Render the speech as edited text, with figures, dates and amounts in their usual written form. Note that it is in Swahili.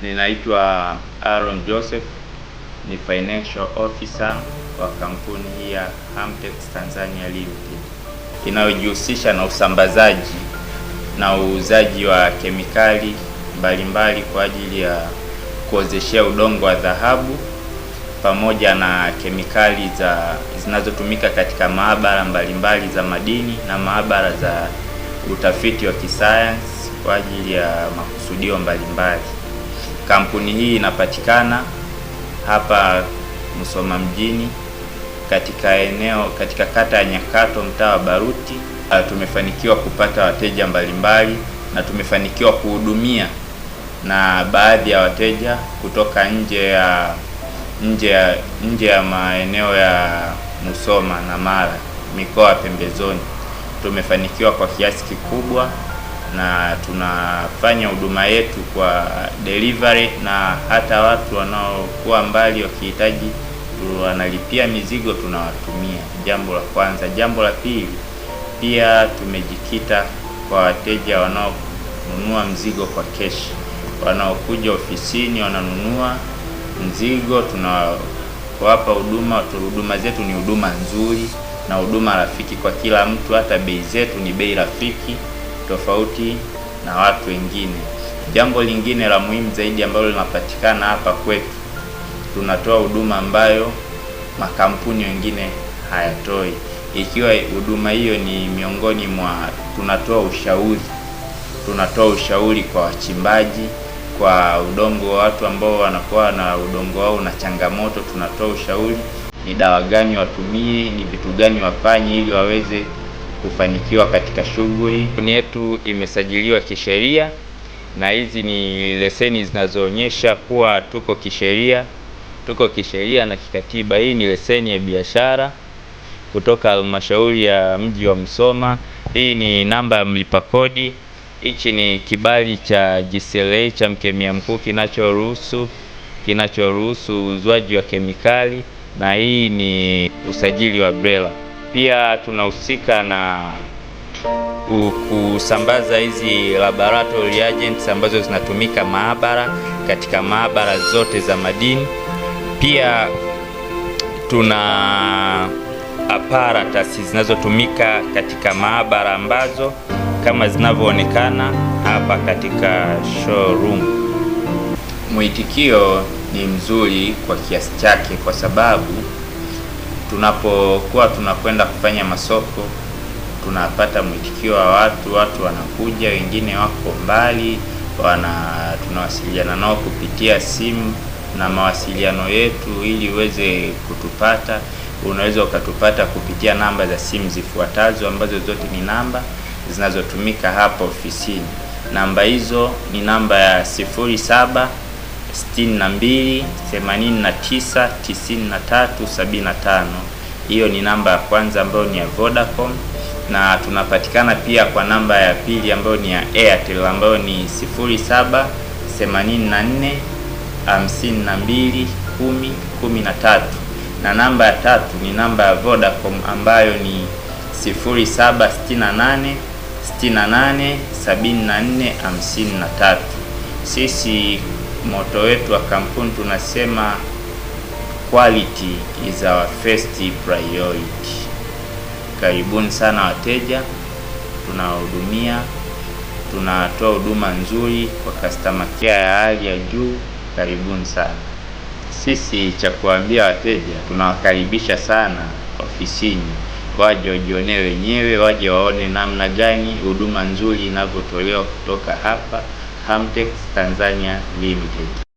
Ninaitwa Aaron Joseph, ni financial officer wa kampuni hii ya Hamtex Tanzania Limited inayojihusisha na usambazaji na uuzaji wa kemikali mbalimbali kwa ajili ya kuozeshea udongo wa dhahabu pamoja na kemikali zinazotumika katika maabara mbalimbali za madini na maabara za utafiti wa kisayansi kwa ajili ya makusudio mbalimbali. Kampuni hii inapatikana hapa Musoma mjini katika kata ya Nyakato, mtaa wa Baruti. Tumefanikiwa kupata wateja mbalimbali na tumefanikiwa kuhudumia na baadhi ya wateja kutoka nje ya maeneo ya Musoma na Mara, mikoa pembezoni. Tumefanikiwa kwa kiasi kikubwa na tunafanya huduma yetu kwa delivery, na hata watu wanaokuwa mbali wakihitaji wanalipia mizigo tunawatumia. Jambo la kwanza. Jambo la pili, pia tumejikita kwa wateja wanaonunua mzigo kwa keshi, wanaokuja ofisini wananunua mzigo, tunawapa huduma. Huduma zetu ni huduma nzuri na huduma rafiki kwa kila mtu, hata bei zetu ni bei rafiki tofauti na watu wengine. Jambo lingine la muhimu zaidi ambalo linapatikana hapa kwetu, tunatoa huduma ambayo makampuni wengine hayatoi. Ikiwa huduma hiyo ni miongoni mwa tunatoa ushauri kwa wachimbaji, kwa udongo wa watu ambao wanakuwa na udongo wao na changamoto, tunatoa ushauri ni dawa gani watumie, ni vitu gani wafanye ili waweze kufanikiwa katika shughuli. Kampuni yetu imesajiliwa kisheria na hizi ni leseni zinazoonyesha kuwa tuko kisheria na kikatiba. Hii ni leseni ya biashara kutoka halmashauri ya mji wa Musoma. Hii ni namba ya mlipa kodi. Hichi ni kibali cha GCLA cha mkemia mkuu kinachoruhusu uuzwaji wa kemikali, na hii ni usajili wa BRELA. Pia tunahusika na kusambaza hizi laboratory reagents ambazo zinatumika katika maabara zote za madini. Pia tuna apparatus zinazotumika katika maabara ambazo kama zinavyoonekana hapa katika showroom. Mwitikio ni mzuri kwa kiasi chake, kwa sababu tunapokuwa tunakwenda kufanya masoko tunapata mwitikio wa watu wanakuja, wengine wako mbali, tunawasiliana nao kupitia simu na mawasiliano yetu. Ili uweze kutupata, unaweza ukatupata kupitia namba za simu zifuatazo, ambazo zote ni namba zinazotumika hapa ofisini. Namba hizo ni namba ya 0762899375. Hiyo ni namba ya kwanza ambayo ni ya Vodacom, na tunapatikana pia kwa namba ya pili ambayo ni ya Airtel ambayo ni 0784521013, na namba ya tatu ni namba ya Vodacom ambayo ni 0768687453. Sisi moto wetu wa kampuni tunasema quality is our first priority. Karibuni sana wateja, tunawahudumia, tunatoa huduma nzuri kwa customer care ya hali ya juu. Karibuni sana. Sisi cha kuambia wateja, tunawakaribisha sana ofisini, waje wajionee wenyewe, waje waone namna gani huduma nzuri inavyotolewa kutoka hapa Hamtex Tanzania Limited.